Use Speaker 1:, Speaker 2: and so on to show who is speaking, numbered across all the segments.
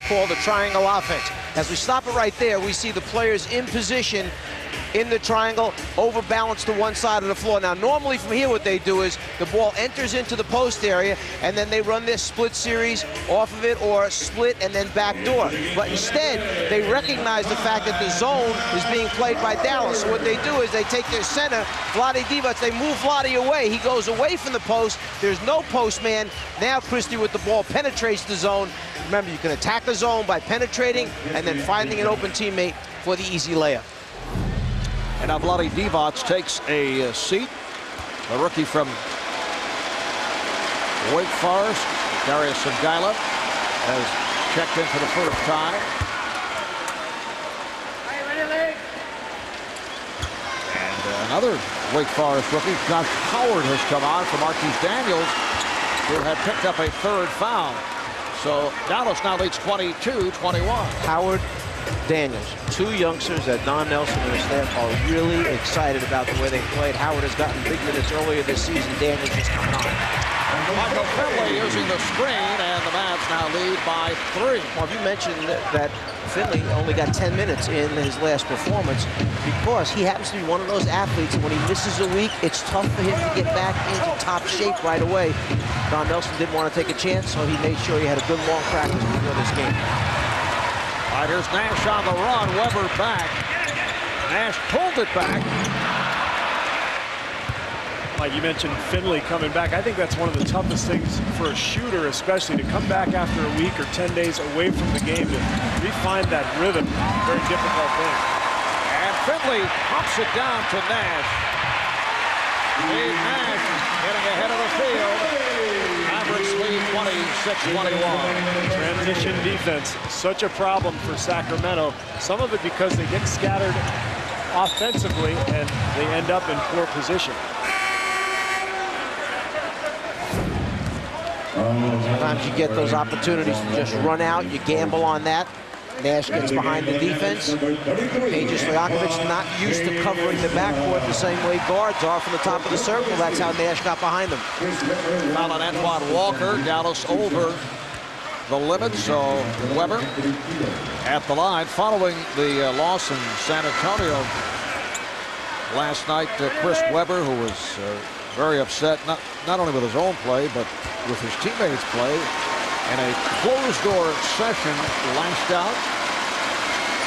Speaker 1: called a triangle offense. As we stop it right there, we see the players in position in the triangle, overbalance to one side of the floor. Now, normally from here, what they do is the ball enters into the post area, and then they run this split series off of it, or split and then backdoor. But instead, they recognize the fact that the zone is being played by Dallas. So what they do is they take their center, Vlade Divac, they move Vlade away. He goes away from the post. There's no post man. Now Christie with the ball penetrates the zone. Remember, you can attack the zone by penetrating and then finding an open teammate for the easy layup.
Speaker 2: And now Vlade Divac takes a seat. The rookie from Wake Forest, Darius Sangaila, has checked in for the first time. And another Wake Forest rookie, Josh Howard, has come on from Marquise Daniels, who had picked up a third foul. So Dallas now leads 22-21.
Speaker 1: Howard, Daniels, two youngsters that Don Nelson and his staff are really excited about the way they played. Howard has gotten big minutes earlier this season. Daniels just coming on.
Speaker 2: Michael Finley using the screen, and the Mavs now lead by 3.
Speaker 1: Well, you mentioned that Finley only got 10 minutes in his last performance because he happens to be one of those athletes, and when he misses a week, it's tough for him to get back into top shape right away. Don Nelson didn't want to take a chance, so he made sure he had a good long practice before this game.
Speaker 2: All right, here's Nash on the run. Weber back. Nash pulled it back.
Speaker 3: Like you mentioned, Finley coming back. I think that's one of the toughest things for a shooter, especially to come back after a week or 10 days away from the game to refine that rhythm. Very difficult thing.
Speaker 2: And Finley pumps it down to Nash. Steve Nash getting ahead of the field. Mavericks lead 26-21.
Speaker 3: Transition defense, such a problem for Sacramento. Some of it because they get scattered offensively and they end up in poor position.
Speaker 1: Sometimes you get those opportunities to just run out. You gamble on that. Nash gets behind the defense. Peja Stojakovic not used to covering the backcourt the same way guards are from the top of the circle. That's how Nash got behind them.
Speaker 2: Foul on Antoine Walker. Dallas over the limit, so Weber at the line. Following the loss in San Antonio last night, Chris Weber, who was very upset, not only with his own play, but with his teammates' play, in a closed-door session, lashed out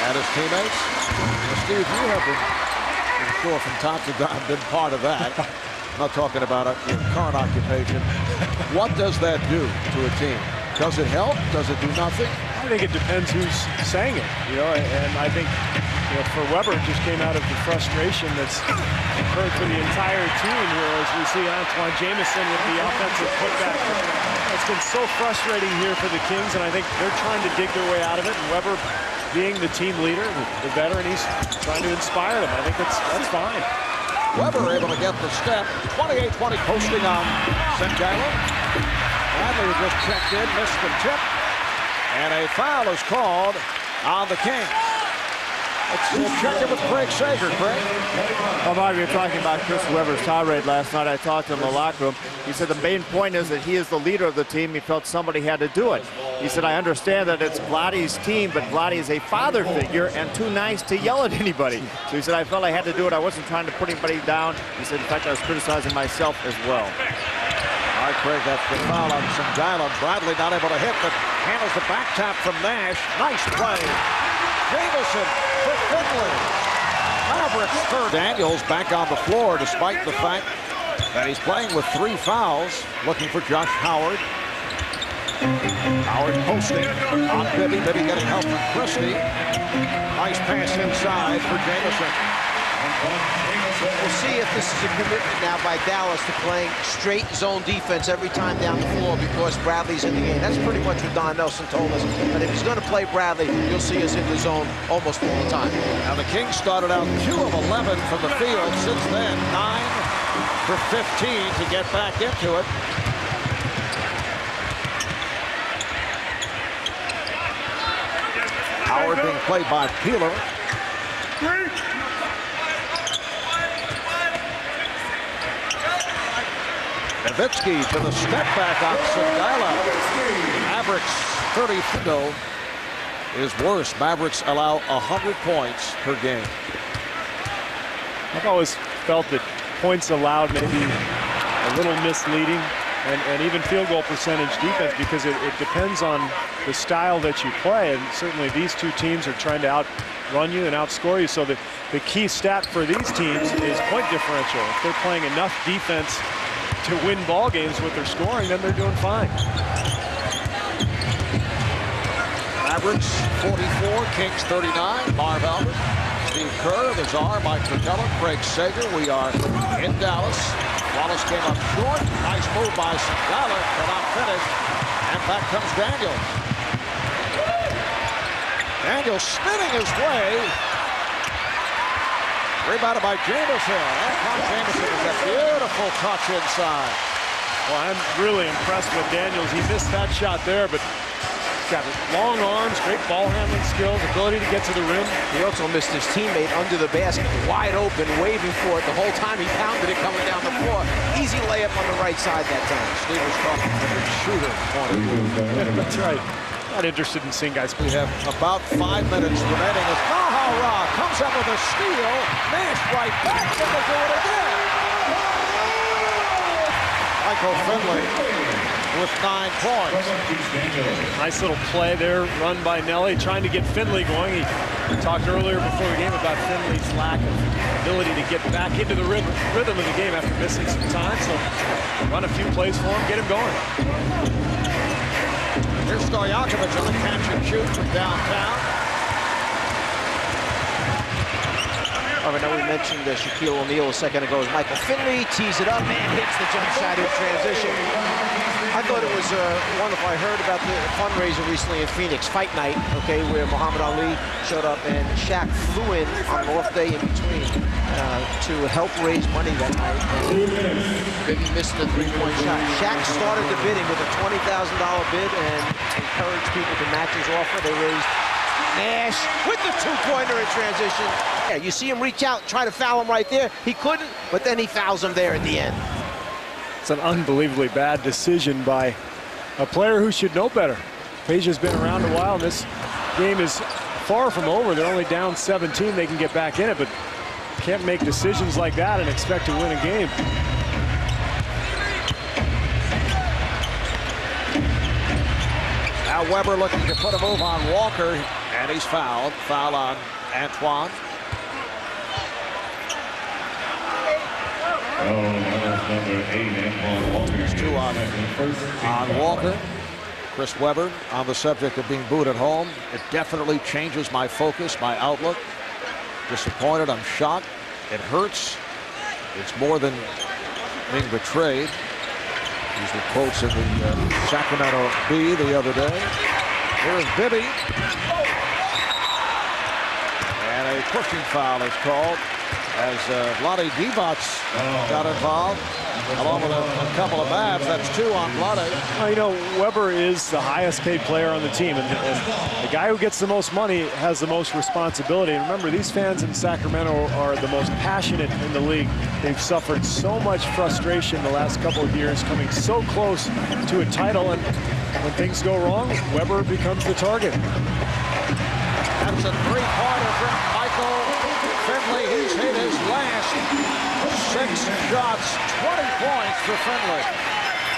Speaker 2: at his teammates. Well, Steve, you have been, I'm sure, from top to bottom, been part of that. I'm not talking about your current occupation. What does that do to a team? Does it help? Does it do nothing?
Speaker 3: I think it depends who's saying it, and I think, for Weber, it just came out of the frustration that's occurred for the entire team here as we see Antoine Jamison with the offensive putback. It's been so frustrating here for the Kings, and I think they're trying to dig their way out of it, and Weber, being the team leader, the veteran, he's trying to inspire them. I think that's fine.
Speaker 2: Weber able to get the step. 28-20 posting on Sangaila. Bradley just checked in, missed the tip, and a foul is called on the Kings. Let's check in with Craig Sager. Craig?
Speaker 4: Well, Mark, we were talking about Chris Weber's tirade last night. I talked to him in the locker room. He said the main point is that he is the leader of the team. He felt somebody had to do it. He said, I understand that it's Vlade's team, but Vlade is a father figure and too nice to yell at anybody. So he said, I felt I had to do it. I wasn't trying to put anybody down. He said, in fact, I was criticizing myself as well.
Speaker 2: All right, Craig, that's the foul on Sangaila. Bradley not able to hit, but handles the back tap from Nash. Nice play. Jamison for Finley. Mavericks third. Daniels back on the floor despite the fact that he's playing with 3 fouls. Looking for Josh Howard. Howard posting on Bibby. Bibby getting help from Christie. Nice pass inside for Jamison.
Speaker 1: We'll see if this is a commitment now by Dallas to playing straight zone defense every time down the floor because Bradley's in the game. That's pretty much what Don Nelson told us. But if he's going to play Bradley, you'll see us in the zone almost all the time.
Speaker 2: Now the Kings started out 2 of 11 from the field. Since then, 9 for 15 to get back into it. Howard being played by Peeler. Nowitzki to the step back on Sangaila. Mavericks 30 to go is worse. Mavericks allow 100 points per game.
Speaker 3: I've always felt that points allowed may be a little misleading, and even field goal percentage defense, because it depends on the style that you play. And certainly these two teams are trying to outrun you and outscore you. So the key stat for these teams is point differential. If they're playing enough defense to win ball games with their scoring, then they're doing fine.
Speaker 2: Mavericks 44, Kings 39. Marv Albert, Steve Kerr, the Czar, Mike McCullough, Craig Sager. We are in Dallas. Wallace came up short. Nice move by Sangala, cannot finish. And back comes Daniel. Daniel spinning his way. Rebounded by Jameson. Antoine Jameson with that beautiful touch inside.
Speaker 3: Well, I'm really impressed with Daniels. He missed that shot there, but got long arms, great ball handling skills, ability to get to the rim.
Speaker 1: He also missed his teammate under the basket, wide open, waving for it the whole time. He pounded it coming down the floor. Easy layup on the right side that time.
Speaker 2: Steve was talking from the shooter point of view.
Speaker 3: That's right. Not interested in seeing guys.
Speaker 2: We have about 5 minutes remaining as Mahara comes up with a steal. Nash right back, and they do it again. Michael Finley with 9 points.
Speaker 3: Nice little play there, run by Nelly, trying to get Finley going. He talked earlier before the game about Finley's lack of ability to get back into the rhythm of the game after missing some time. So run a few plays for him, get him going.
Speaker 2: Here's Stojakovic on the catch and shoot from downtown.
Speaker 1: I know we mentioned Shaquille O'Neal a second ago. As Michael Finley tees it up and hits the jump shot in transition. I thought it was wonderful. I heard about the fundraiser recently in Phoenix, Fight Night, okay, where Muhammad Ali showed up and Shaq flew in on an off day in between to help raise money that night. Maybe missed the three-point shot. Shaq started the bidding with a $20,000 bid and encouraged people to match his offer. They raised Nash with the two-pointer in transition. Yeah, you see him reach out, try to foul him right there. He couldn't, but then he fouls him there at the end.
Speaker 3: It's an unbelievably bad decision by a player who should know better. Peja's been around a while, and this game is far from over. They're only down 17. They can get back in it, but can't make decisions like that and expect to win a game.
Speaker 2: Now Weber looking to put a move on Walker, and he's fouled. Foul on Antoine.
Speaker 5: Number 8, Antoine Walker.
Speaker 2: There's 2 on Walker. Chris Webber on the subject of being booed at home. It definitely changes my focus, my outlook. Disappointed, I'm shocked. It hurts. It's more than being betrayed. These were quotes in the Sacramento Bee the other day. Here's Bibby. And a pushing foul is called as Vlade Divac got involved, along with a couple of Mavs. That's 2 on Vlade.
Speaker 3: Well, you know, Weber is the highest paid player on the team, and the guy who gets the most money has the most responsibility. And remember, these fans in Sacramento are the most passionate in the league. They've suffered so much frustration the last couple of years, coming so close to a title, and when things go wrong, Weber becomes the target.
Speaker 2: That's a three-pointer from Michael Finley. He's hit his last 6 shots, 20 points for Finley.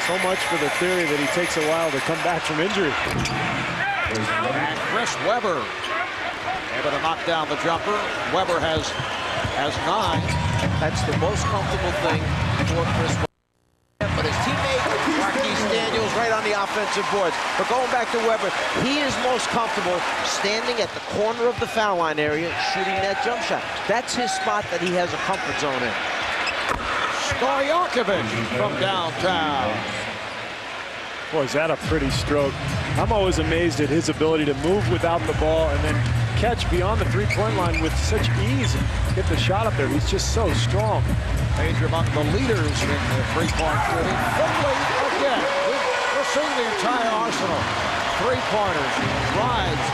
Speaker 3: So much for the theory that he takes a while to come back from injury.
Speaker 2: And Chris Webber able to knock down the jumper. Webber has 9.
Speaker 1: That's the most comfortable thing for Chris Webber. But his teammate, Marquise Daniels, right on the offensive boards. But going back to Webber, he is most comfortable standing at the corner of the foul line area, shooting that jump shot. That's his spot that he has a comfort zone in.
Speaker 2: Stojakovic from downtown.
Speaker 3: Boy, is that a pretty stroke. I'm always amazed at his ability to move without the ball and then catch beyond the three-point line with such ease and get the shot up there. He's just so strong.
Speaker 2: Major among the leaders in the three-point shooting. Finley again. We're seeing the entire arsenal. Three-pointers, drives,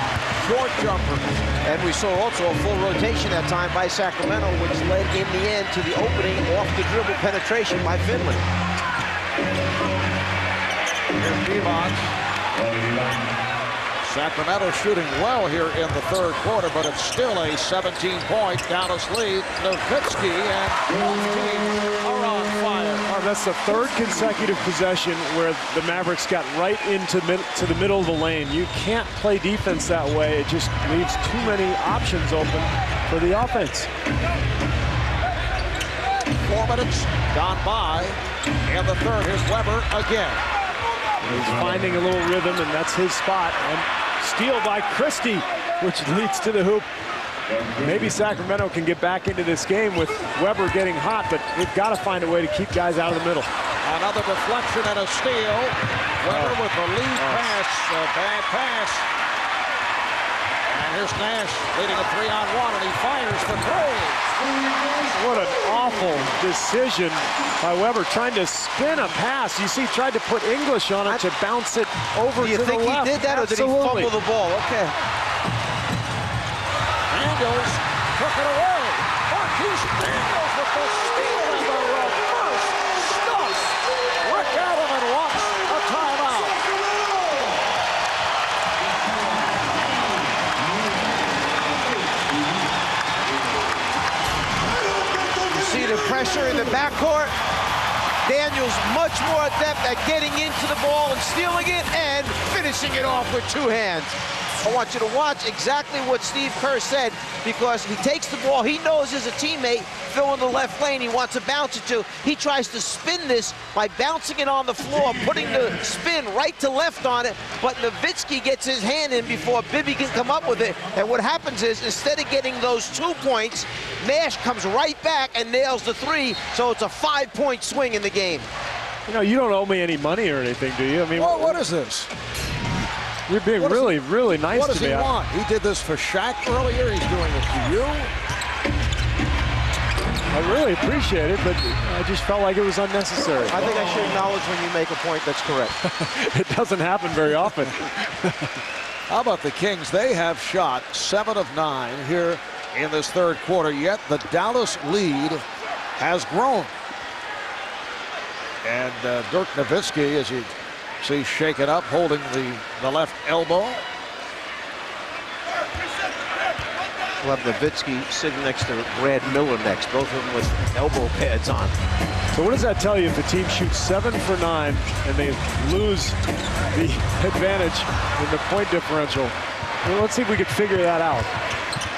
Speaker 2: short jumpers.
Speaker 1: And we saw also a full rotation that time by Sacramento, which led in the end to the opening off the dribble penetration by Finley.
Speaker 2: Here's Divac. Sacramento shooting well here in the third quarter, but it's still a 17-point Dallas lead. Nowitzki and both teams are on fire.
Speaker 3: Oh, that's the third consecutive possession where the Mavericks got right into the middle of the lane. You can't play defense that way. It just leaves too many options open for the offense.
Speaker 2: 4 minutes gone by in the third. Here's Weber again.
Speaker 3: He's finding a little rhythm, and that's his spot. And steal by Christie, which leads to the hoop. Maybe Sacramento can get back into this game with Weber getting hot, but they've got to find a way to keep guys out of the middle.
Speaker 2: Another deflection and a steal. Weber with the lead pass. A bad pass. And here's Nash leading a 3-on-1, and he fires for three.
Speaker 3: What an awful decision by Weber, trying to spin a pass. You see, he tried to put English on it to bounce it over to the left.
Speaker 1: Do you think he did that, or did he fumble the ball? Okay.
Speaker 2: Daniels took it away. Marquise Daniels with the steal and the reverse stuff. Rick Adelman wants a timeout.
Speaker 1: You see the pressure in the backcourt. Daniels much more adept at getting into the ball and stealing it and finishing it off with two hands. I want you to watch exactly what Steve Kerr said, because he takes the ball. He knows as a teammate, Phil in the left lane, he wants to bounce it to. He tries to spin this by bouncing it on the floor, putting the spin right to left on it, but Nowitzki gets his hand in before Bibby can come up with it. And what happens is, instead of getting those 2 points, Nash comes right back and nails the three, so it's a 5-point swing in the game.
Speaker 3: You know, you don't owe me any money or anything, do you? I mean,
Speaker 2: Well, what is this?
Speaker 3: you're being really, really nice
Speaker 2: What
Speaker 3: to
Speaker 2: does
Speaker 3: me.
Speaker 2: he want? He did this for Shaq earlier. He's doing it to you.
Speaker 3: I really appreciate it, but I just felt like it was unnecessary.
Speaker 1: I think I should acknowledge when you make a point that's correct.
Speaker 3: It doesn't happen very often.
Speaker 2: How about the Kings? They have shot 7 of 9 here in this third quarter, yet the Dallas lead has grown. And Dirk Nowitzki, as you see, shaken up, holding the left elbow.
Speaker 1: We'll have Nowitzki sitting next to Brad Miller next, both of them with elbow pads on.
Speaker 3: So what does that tell you if the team shoots 7 for 9 and they lose the advantage in the point differential? Well, let's see if we could figure that out.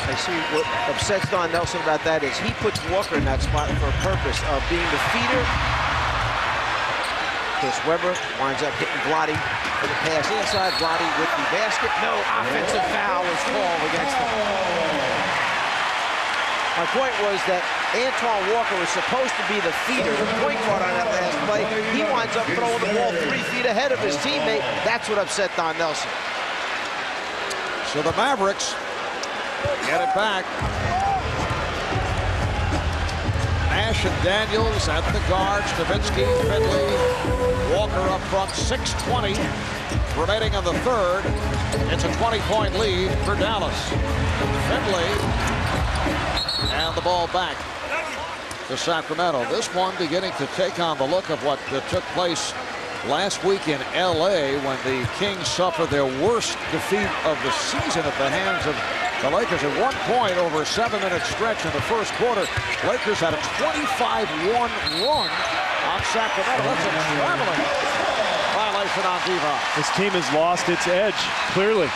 Speaker 1: I see what upsets Don Nelson about that is he puts Walker in that spot for a purpose of being the feeder. Chris Weber winds up hitting Vlade for the pass inside. Vlade with the basket. No offensive foul is called against him. My point was that Antoine Walker was supposed to be the feeder, the point guard on that last play. He winds up throwing the ball 3 feet ahead of his teammate. That's what upset Don Nelson.
Speaker 2: So the Mavericks get it back. Nash and Daniels at the guards. Nowitzki, Finley, Walker up front. 6:20 remaining in the third. It's a 20-point lead for Dallas. Finley and the ball back to Sacramento. This one beginning to take on the look of what took place last week in L.A. when the Kings suffered their worst defeat of the season at the hands of the Lakers. At one point, over a 7-minute stretch in the first quarter, Lakers had a 25-1 run on Sacramento. That's a traveling violation on Devon.
Speaker 3: This team has lost its edge, clearly.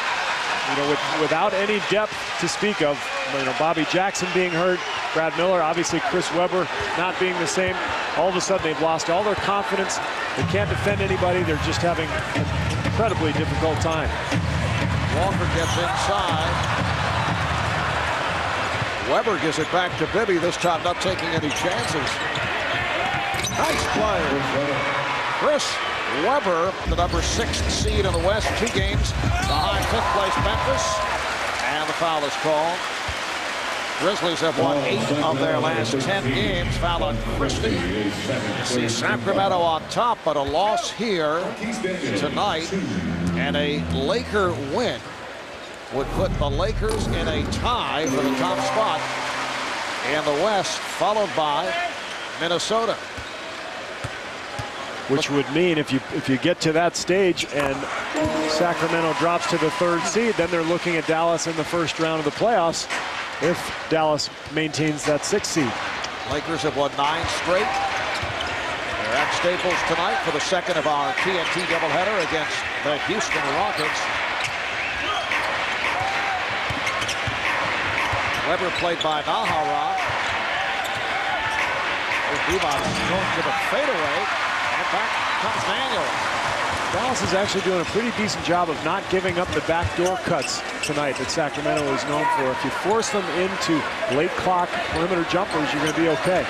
Speaker 3: You know, without any depth to speak of. You know, Bobby Jackson being hurt, Brad Miller, obviously Chris Weber not being the same. All of a sudden, they've lost all their confidence. They can't defend anybody. They're just having an incredibly difficult time.
Speaker 2: Walker gets inside. Weber gives it back to Bibby, this time not taking any chances. Nice play. Chris Weber, the number 6th seed in the West, 2 games behind 5th place Memphis. And the foul is called. Grizzlies have won 8 of their last 10 games. Foul on Christie. See Sacramento on top, but a loss here tonight and a Laker win would put the Lakers in a tie for the top spot in the West, followed by Minnesota.
Speaker 3: which would mean if you get to that stage and Sacramento drops to the 3rd seed, then they're looking at Dallas in the first round of the playoffs if Dallas maintains that 6th seed.
Speaker 2: Lakers have won 9 straight. They're at Staples tonight for the second of our TNT doubleheader against the Houston Rockets. Weber played by Nahara. Devon going to the fadeaway, and back comes Daniel.
Speaker 3: Dallas is actually doing a pretty decent job of not giving up the backdoor cuts tonight that Sacramento is known for. If you force them into late clock perimeter jumpers, you're going to be okay.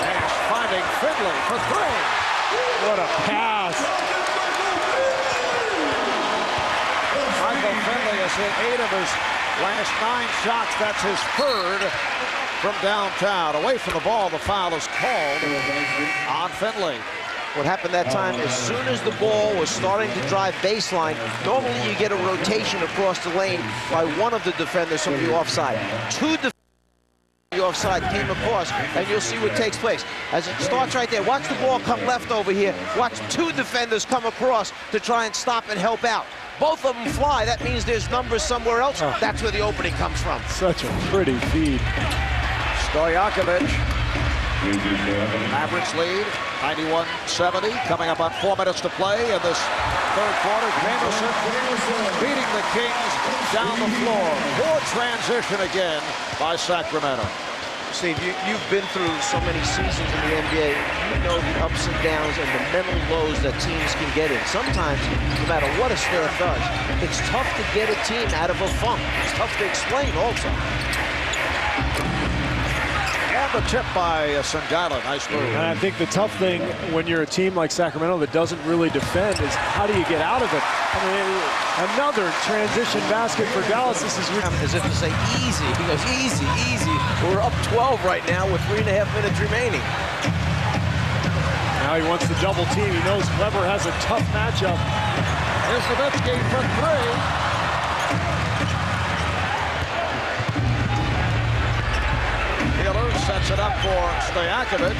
Speaker 2: Nash finding Finley for 3.
Speaker 3: What a pass.
Speaker 2: Michael Finley has hit 8 of his last 9 shots. That's his 3rd from downtown. Away from the ball, the foul is called on Finley.
Speaker 1: What happened that time, as soon as the ball was starting to drive baseline, normally you get a rotation across the lane by one of the defenders from the offside. 2 defenders from the offside came across, and you'll see what takes place. As it starts right there, watch the ball come left over here. Watch 2 defenders come across to try and stop and help out. Both of them fly. That means there's numbers somewhere else. That's where the opening comes from.
Speaker 3: Such a pretty feed.
Speaker 2: Stojakovic. Mavericks lead, 91-70. Coming up on 4 minutes to play in this 3rd quarter. Jameson beating the Kings down the floor. Poor transition again by Sacramento.
Speaker 1: Steve, you've been through so many seasons in the NBA. You know the ups and downs and the mental lows that teams can get in. Sometimes, no matter what a staff does, it's tough to get a team out of a funk. It's tough to explain also.
Speaker 2: And the tip by Sangala. Nice move.
Speaker 3: And I think the tough thing when you're a team like Sacramento that doesn't really defend is how do you get out of it? I mean, another transition basket for Dallas. This is
Speaker 1: as if to say easy. He goes easy, easy. We're up 12 right now with 3.5 minutes remaining.
Speaker 3: Now he wants the double team. He knows Weber has a tough matchup.
Speaker 2: Here's Nowitzki for 3. Sets it up for Stojakovic.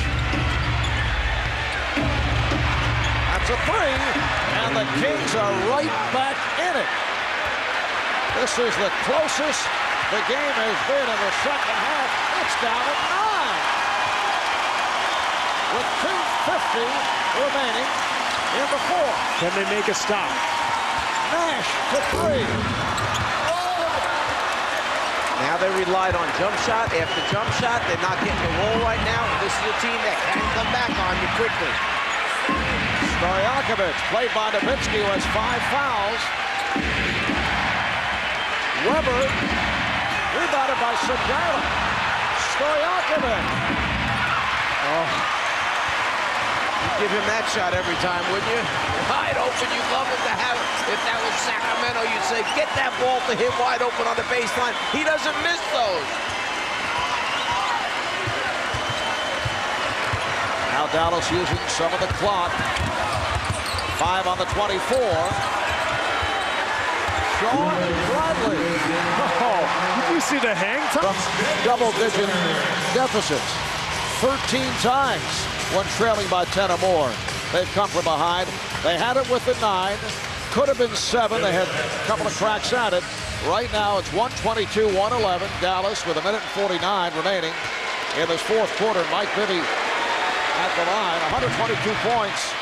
Speaker 2: That's a 3, and the Kings are right back in it. This is the closest the game has been in the second half. It's down at 9. With 2:50 remaining in the 4th.
Speaker 3: Can they make a stop?
Speaker 2: Nash to 3.
Speaker 1: Now they relied on jump shot after jump shot. They're not getting the roll right now. This is a team that can come back on you quickly.
Speaker 2: Stojakovic, played by Nowitzki, who has 5 fouls. Weber, rebounded by Sangala. Stojakovic.
Speaker 1: Oh. You'd give him that shot every time, wouldn't you? Wide open, you'd love him to have it. If that was Sacramento, you'd say, get that ball to him wide open on the baseline. He doesn't miss those.
Speaker 2: Now Dallas using some of the clock. 5 on the 24. Sean Bradley.
Speaker 3: Oh, did you see the hang time?
Speaker 2: Double-digit deficits 13 times when trailing by 10 or more. They've come from behind. They had it with the 9. Could have been 7. They had a couple of cracks at it. Right now it's 122-111. Dallas with 1:49 remaining in this 4th quarter. Mike Bibby at the line. 122 points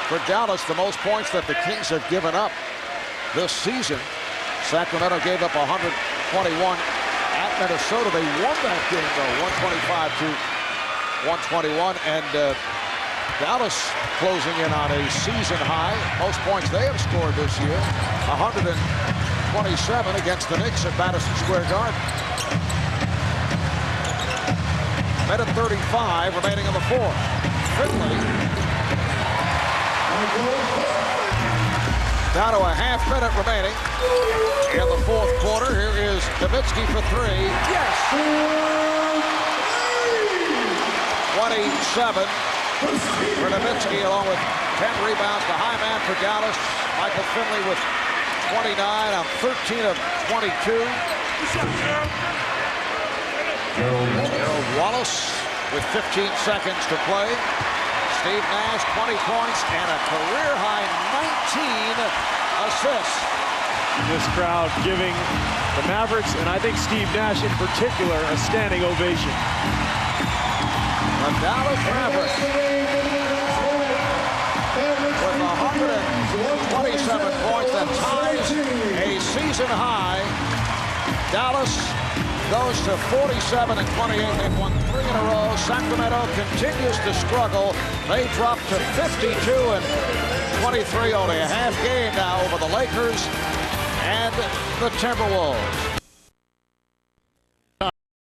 Speaker 2: for Dallas, the most points that the Kings have given up this season. Sacramento gave up 121 at Minnesota. They won that game though, 125-121, and Dallas closing in on a season high. Most points they have scored this year, 127 against the Knicks at Madison Square Garden. Minute 35 remaining in the 4th. Finley down to a half minute remaining in the 4th quarter. Here is Nowitzki for 3. Yes! 27 for Nowitzki, along with 10 rebounds. The high man for Dallas, Michael Finley, with 29 on 13 of 22. Gerald Wallace with 15 seconds to play. Steve Nash, 20 points and a career-high 19 assists.
Speaker 3: This crowd giving the Mavericks, and I think Steve Nash in particular, a standing ovation.
Speaker 2: The Dallas Mavericks with 127 points that ties a season high. Dallas goes to 47 and 28. They've won 3 in a row. Sacramento continues to struggle. They dropped to 52 and 23, only a half game now over the Lakers and the Timberwolves.